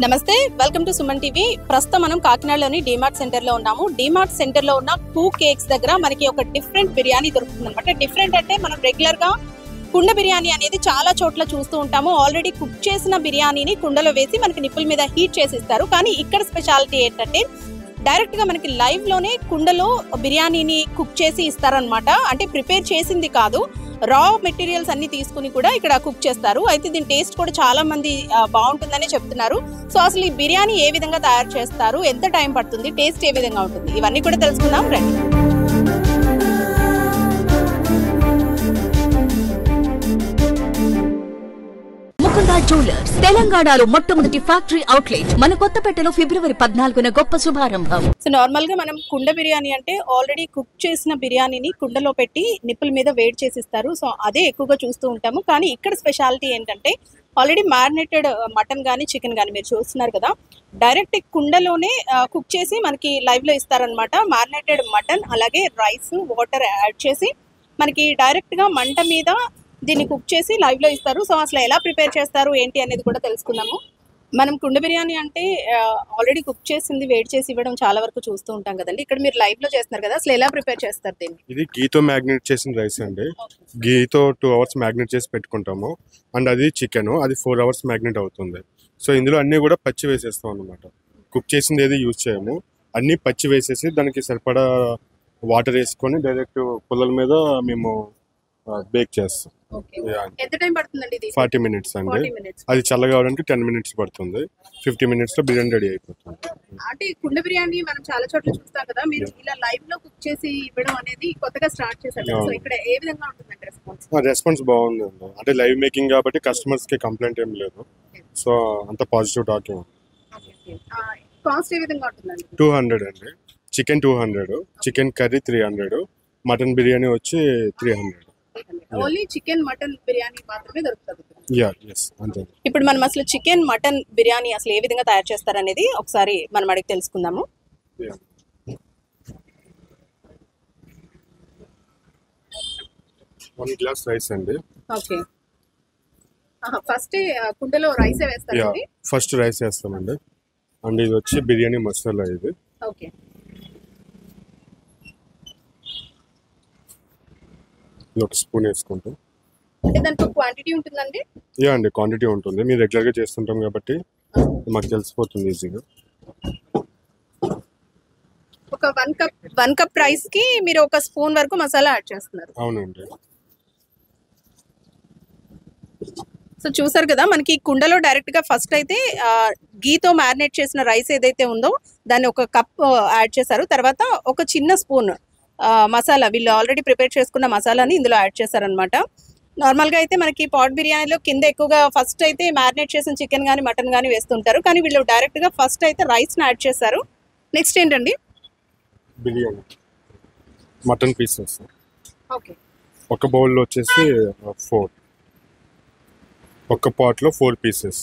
నమస్తే, welcome to Suman TV. ప్రస్తుతం మనం కాకినాడలోని డిమార్ట్ సెంటర్ లో ఉన్నాము. డిమార్ట్ సెంటర్ లో ఉన్న టూ కేక్స్ దగ్గర మనకి ఒక డిఫరెంట్ బిర్యానీ దొరుకుతుంది అనమాట. డిఫరెంట్ అంటే మనం రెగ్యులర్ గా కుండ బిర్యానీ అనేది చాలా చోట్ల చూస్తూ ఉంటాము. ఆల్రెడీ కుక్ చేసిన బిర్యానీని కుండలో వేసి మనకి నిప్పుల మీద హీట్ చేసి ఇస్తారు. కానీ ఇక్కడ స్పెషాలిటీ ఏంటంటే డైరెక్ట్ గా మనకి లైవ్ లోనే కుండలో బిర్యానీని కుక్ చేసి ఇస్తారనమాట. అంటే ప్రిపేర్ చేసింది కాదు, రా మెటీరియల్స్ అన్ని తీసుకుని కూడా ఇక్కడ కుక్ చేస్తారు. అయితే దీని టేస్ట్ కూడా చాలా మంది బాగుంటుందని చెప్తున్నారు. సో అసలు ఈ బిర్యానీ ఏ విధంగా తయారు చేస్తారు, ఎంత టైం పడుతుంది, టేస్ట్ ఏ విధంగా ఉంటుంది, ఇవన్నీ కూడా తెలుసుకుందాం రండి. జ్యువెలర్స్ తెలంగాణలో మొట్టమొదటి ఫ్యాక్టరీ అవుట్లెట్ మన కొత్తపేటలో ఫిబ్రవరి 14న గొప్ప శుభారంభం. సో నార్మల్ గా మనం కుండ బిర్యానీ అంటే ఆల్రెడీ కుక్ చేసిన బిర్యానీని కుండలో పెట్టి నిప్పుల మీద వేడి చేసి ఇస్తారు. సో అదే ఎక్కువగా చూస్తూ ఉంటాము. కానీ ఇక్కడ స్పెషాలిటీ ఏంటంటే ఆల్రెడీ మ్యారినేటెడ్ మటన్ కానీ చికెన్ కానీ మీరు చూస్తున్నారు కదా, డైరెక్ట్ కుండలోనే కుక్ చేసి మనకి లైవ్ లో ఇస్తారనమాట. మ్యారినేటెడ్ మటన్ అలాగే రైస్ వాటర్ యాడ్ చేసి మనకి డైరెక్ట్ గా మంట మీద దీన్ని కుక్ చేసి లైవ్ లో ఇస్తారు. సో అసలు ఎలా ప్రిపేర్ చేస్తారు ఏంటి అనేది కూడా తెలుసుకుందాము. మనం కుండ బిర్యానీ అంటే ఆల్రెడీ కుక్ చేసింది వేడి చేసి ఇవ్వడం చాలా వరకు చూస్తూ ఉంటాం కదండి. ఇక్కడ మీరు లైవ్ లో చేస్తున్నారు కదా, అసలు ఎలా ప్రిపేర్ చేస్తారు దీన్ని? ఇది గీతో మ్యాగ్నేట్ చేసిన రైస్ అండి. గీతో 2 hours మ్యాగ్నేట్ చేసి పెట్టుకుంటాము. అండ్ అది చికెన్, అది 4 hours మ్యాగ్నేట్ అవుతుంది. సో ఇందులో అన్ని కూడా పచ్చి వేసేస్తాం అనమాట. కుక్ చేసింది ఏది యూజ్ చేయము, అన్ని పచ్చి వేసేసి దానికి సరిపడా వాటర్ వేసుకొని డైరెక్ట్ పుల్లల మీద మేము బేక్ చేస్తాం. ఎంత టైం పడుతుందండి? 40 minutes అండి. అది చల్లగా అవడానికి 10 minutes పడుతుంది. 50 minutes లో బిర్యానీ రెడీ అయిపోతుంది. అంటే కుండ బిర్యానీ మనం చాలా చోట్ల చూస్తాం కదా, మీరు ఇలా లైవ్ లో కుక్ చేసి ఇవ్వడం అనేది కొత్తగా స్టార్ట్ చేశారు. సో ఇక్కడ ఏ విధంగా ఉంటుందండి రెస్పాన్స్? రెస్పాన్స్ బాగుందండి. అంటే లైవ్ మేకింగ్ కాబట్టి కస్టమర్స్ కి కంప్లైంట్ ఏం లేదు. సో అంత పాజిటివ్ టాకింగ్. కాస్ట్ ఏ విధంగా ఉంటుందండి? 200 అండి. Chicken 200, chicken curry 300, mutton biryani వచ్చి 300. ఓన్లీ చికెన్ మటన్ బిర్యానీ మాత్రమే దొరుకుతుంది. అంతే. ఇప్పుడు మనం అసలు చికెన్ మటన్ బిర్యానీ అసలు ఏ విధంగా తయారు చేస్తారు అనేది ఒకసారి మనం అడిగి తెలుసుకుందాము. 1 glass రైస్ అండి. ఓకే, ఫస్ట్ కుండలో రైస్ వేస్తారండి? ఫస్ట్ రైస్ వేస్తామండి. అండ్ ఇది వచ్చి బిర్యానీ మసాలా. ఇది ఓకే, ఒక స్పూన్ వేసుకుంటాం. అంటే దానికి క్వాంటిటీ ఉంటుందండి? అండి, క్వాంటిటీ ఉంటుంది. మీరు రెగ్యులర్ గా చేస్తుంటాం కాబట్టి మాకు తెలిసిపోతుంది ఈజీగా. ఒక 1 cup రైస్ కి మీరు 1 స్పూన్ వరకు మసాలా యాడ్ చేస్తున్నారు? అవునండి. సో చూసారు కదా, మనకి కుండలో డైరెక్ట్ గా ఫస్ట్ అయితే గీతో మ్యారినేట్ చేసిన రైస్ ఏదైతే ఉందో దాన్ని 1 cup యాడ్ చేశారు. తర్వాత ఒక చిన్న స్పూన్ మసాలా, వీళ్ళు ఆల్రెడీ ప్రిపేర్ చేసుకున్న మసాలాని ఇందులో యాడ్ చేశారనమాట. నార్మల్గా అయితే మనకి పాట్ బిర్యానీలో కింద ఎక్కువగా ఫస్ట్ అయితే మ్యారినేట్ చేసిన చికెన్ కానీ మటన్ కానీ వేస్తుంటారు. కానీ వీళ్ళు డైరెక్ట్గా ఫస్ట్ అయితే రైస్ని యాడ్ చేశారు. నెక్స్ట్ ఏంటండి? Biryani mutton pieces. ఓకే, ఒక బౌల్లో వచ్చేసి 4, ఒక పాట్లో 4 pieces.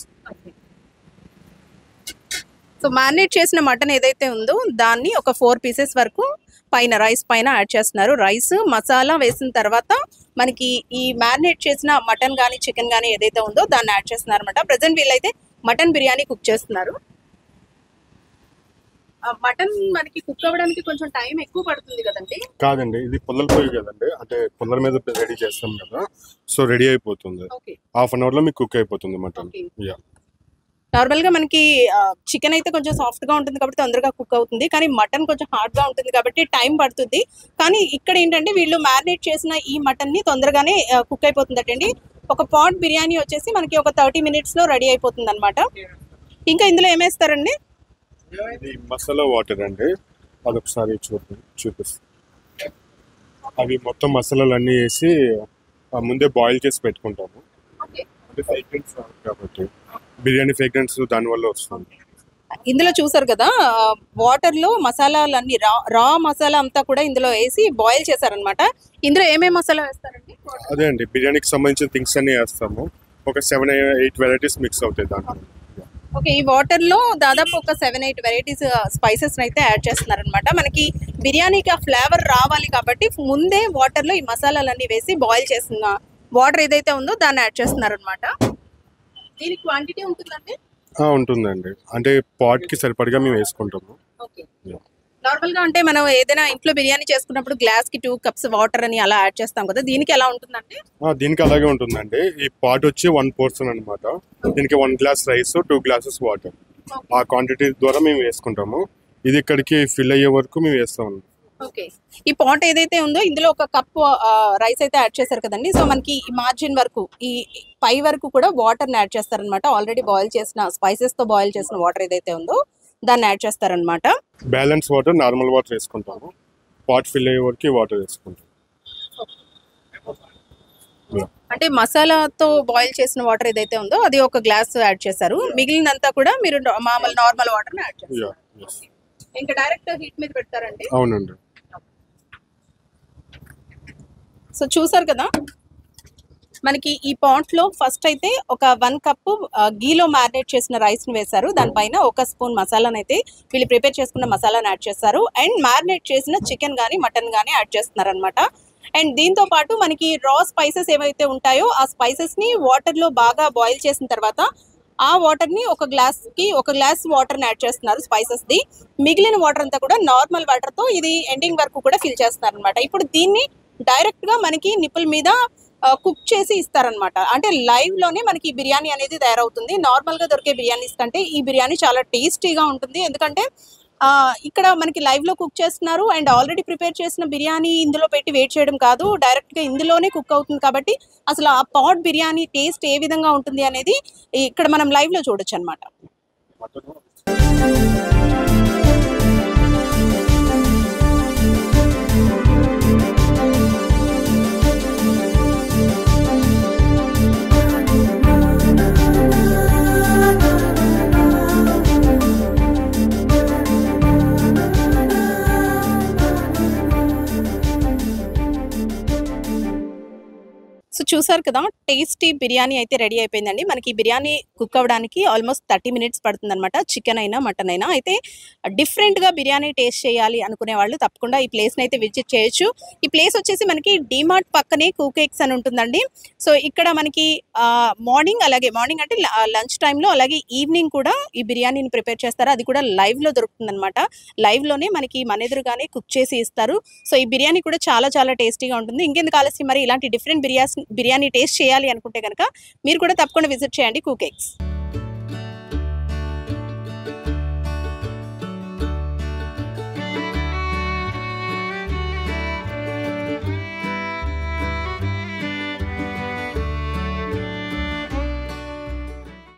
సో మ్యారినేట్ చేసిన మటన్ ఏదైతే ఉందో దాన్ని ఒక 4 pieces వరకు పైన రైస్ పైన యాడ్ చేస్తున్నారు. రైస్ మసాలా వేసిన తర్వాత మనకి ఈ మ్యారినేట్ చేసిన మటన్ కానీ చికెన్ కానీ ఏదైతే ఉందో దాన్ని యాడ్ చేస్తున్నారు అనమాట. ప్రజెంట్ వీళ్ళైతే మటన్ బిర్యానీ కుక్ చేస్తున్నారు. మటన్ మనకి కుక్ అవ్వడానికి కొంచెం టైం ఎక్కువ పడుతుంది కదండి? కాదండి, ఇది పుల్లల పొయ్యి కదండి. అంటే పుల్లల మీద రెడీ చేస్తాం కదా, సో రెడీ అయిపోతుంది. ½ an hour లో మీకు కుక్ అయిపోతుంది మటన్. నార్మల్ గా మనకి చికెన్ అయితే కొంచెం సాఫ్ట్ గా ఉంటుంది కాబట్టి తొందరగా కుక్ అవుతుంది. కానీ మటన్ కొంచెం హార్డ్ గా ఉంటుంది కాబట్టి టైం పడుతుంది. కానీ ఇక్కడ ఏంటంటే వీళ్ళు మ్యారినేట్ చేసిన ఈ మటన్ ని తొందరగానే కుక్ అయిపోతుంది అటండి. ఒక పాట్ బిర్యానీ వచ్చేసి మనకి ఒక 30 minutes లో రెడీ అయిపోతుంది అనమాట. ఇంకా ఇందులో ఏమేస్తారండి? మసాలా వాటర్ అండి. అదొకసారి చూపిస్తాను. అవి మొత్తం మసాలాలు అన్నీ వేసి ముందే బాయిల్ చేసి పెట్టుకుంటాము. కాబట్టి బిర్యానీ ఫ్రేగ్రెన్స్ దాని వల్ల వస్తుంది. ఇందులో చూసారు కదా, వాటర్ లో మసాలాలన్నీ రా మసాలా అంతా కూడా ఇందులో వేసి బాయిల్ చేశారనమాట. ఇందులో ఏమేమి మసాలా వేస్తారండి? అదే అండి, బిర్యానీకి సంబంధించిన థింగ్స్ అన్ని వేస్తాము. ఒక 7-8 వెరైటీస్ మిక్స్ అవుతాయి దాంట్లో. ఓకే, ఈ వాటర్ లో దాదాపు ఒక 7-8 వెరైటీస్ స్పైసెస్ అయితే యాడ్ చేస్తున్నారు అనమాట. మనకి బిర్యానీకి ఆ ఫ్లేవర్ రావాలి కాబట్టి ముందే వాటర్ లో ఈ మసాలాలన్నీ వేసి బాయిల్ చేసిన వాటర్ ఏదైతే ఉందో దాన్ని యాడ్ చేస్తున్నారు అనమాట. దీని క్వాంటిటీ ఉంటుందండి? ఉంటుందండి. అంటే పాట్కి సరిపడగా మేము వేసుకుంటాము. నార్మల్ గా అంటే మనం ఏదైనా ఇంట్లో బిర్యానీ చేసుకున్నప్పుడు గ్లాస్ కి 2 కప్స్ వాటర్ అని అలా యాడ్ చేస్తాం కదా, దీనికి ఎలా ఉంటుందంటే? దీనికి అలాగే ఉంటుందండి. ఈ పాట్ వచ్చి 1 పోర్షన్ అనమాట. దీనికి 1 గ్లాస్ రైస్, 2 గ్లాసెస్ వాటర్, ఆ క్వాంటిటీ ద్వారా మేము వేసుకుంటాము. ఇది ఇక్కడికి ఫిల్ అయ్యే వరకు మేము వేస్తాము. ఓకే, ఈ పాట్ ఏదైతే ఉందో ఇందులో ఒక కప్ రైస్ అయితే యాడ్ చేశారు కదండి. సో మనకి ఈ మార్జిన్ వరకు, ఈ పై వరకు కూడా వాటర్ యాడ్ చేస్తారనమాట. ఆల్రెడీ బాయిల్ చేసిన స్పైసెస్ తో బాయిల్ చేసిన వాటర్ ఏదైతే ఉందో దాన్ని యాడ్ చేస్తారనమాట. బ్యాలెన్స్ వాటర్, నార్మల్ వాటర్ వేసుకుంటాము. పాట్ ఫిల్ అయ్యే వరకు వాటర్ వేసుకుంటాం. అంటే మసాలాతో బాయిల్ చేసిన వాటర్ ఏదైతే ఉందో అది ఒక గ్లాస్ యాడ్ చేశారు, మిగిలినంతా కూడా మీరు మామూలు నార్మల్ వాటర్ యాడ్ చేస్తారు. ఇంకా డైరెక్ట్ హీట్ మీద పెడతారండి? అవునండి. సో చూసారు కదా, మనకి ఈ పాట్ లో ఫస్ట్ అయితే ఒక 1 కప్ గీలో మ్యారినేట్ చేసిన రైస్ ని వేశారు. దానిపైన 1 స్పూన్ మసాలాను అయితే వీళ్ళు ప్రిపేర్ చేసుకున్న మసాలాను యాడ్ చేస్తారు. అండ్ మ్యారినేట్ చేసిన చికెన్ గానీ మటన్ గానీ యాడ్ చేస్తున్నారు అనమాట. అండ్ దీంతో పాటు మనకి రా స్పైసెస్ ఏవైతే ఉంటాయో ఆ స్పైసెస్ ని వాటర్ లో బాగా బాయిల్ చేసిన తర్వాత ఆ వాటర్ ని ఒక గ్లాస్ వాటర్ ని యాడ్ చేస్తున్నారు స్పైసెస్ ది. మిగిలిన వాటర్ అంతా కూడా నార్మల్ వాటర్ తో ఇది ఎండింగ్ వరకు కూడా ఫిల్ చేస్తున్నారు అనమాట. ఇప్పుడు దీన్ని డైరెక్ట్ గా మనకి నిప్పుల మీద కుక్ చేసి ఇస్తారనమాట. అంటే లైవ్ లోనే మనకి బిర్యానీ అనేది తయారవుతుంది. నార్మల్ గా దొరికే బిర్యానీస్ కంటే ఈ బిర్యానీ చాలా టేస్టీగా ఉంటుంది. ఎందుకంటే ఇక్కడ మనకి లైవ్ లో కుక్ చేస్తున్నారు అండ్ ఆల్రెడీ ప్రిపేర్ చేసిన బిర్యానీ ఇందులో పెట్టి వెయిట్ చేయడం కాదు, డైరెక్ట్ గా ఇందులోనే కుక్ అవుతుంది. కాబట్టి అసలు ఆ పాట్ బిర్యానీ టేస్ట్ ఏ విధంగా ఉంటుంది అనేది ఇక్కడ మనం లైవ్ లో చూడొచ్చు అనమాట. సో చూసారు కదా, టేస్టీ బిర్యానీ అయితే రెడీ అయిపోయిందండి. మనకి బిర్యానీ కుక్ అవ్వడానికి ఆల్మోస్ట్ 30 మినిట్స్ పడుతుంది అనమాట. చికెన్ అయినా మటన్ అయినా. అయితే డిఫరెంట్గా బిర్యానీ టేస్ట్ చేయాలి అనుకునే వాళ్ళు తప్పకుండా ఈ ప్లేస్ని అయితే విజిట్ చేయొచ్చు. ఈ ప్లేస్ వచ్చేసి మనకి డీమార్ట్ పక్కనే కూకేక్స్ అని ఉంటుందండి. సో ఇక్కడ మనకి మార్నింగ్ అంటే లంచ్ టైంలో, అలాగే ఈవినింగ్ కూడా ఈ బిర్యానీని ప్రిపేర్ చేస్తారు. అది కూడా లైవ్లో దొరుకుతుంది అనమాట. లైవ్లోనే మనకి మన ఎదురుగానే కుక్ చేసి ఇస్తారు. సో ఈ బిర్యానీ కూడా చాలా చాలా టేస్టీగా ఉంటుంది. ఇంకెందుకు ఆలస్యం, మరి ఇలాంటి డిఫరెంట్ బిర్యానీ టేస్ట్ చేయాలి అనుకుంటే కనుక మీరు కూడా తప్పకుండా విజిట్ చేయండి కూకేక్స్.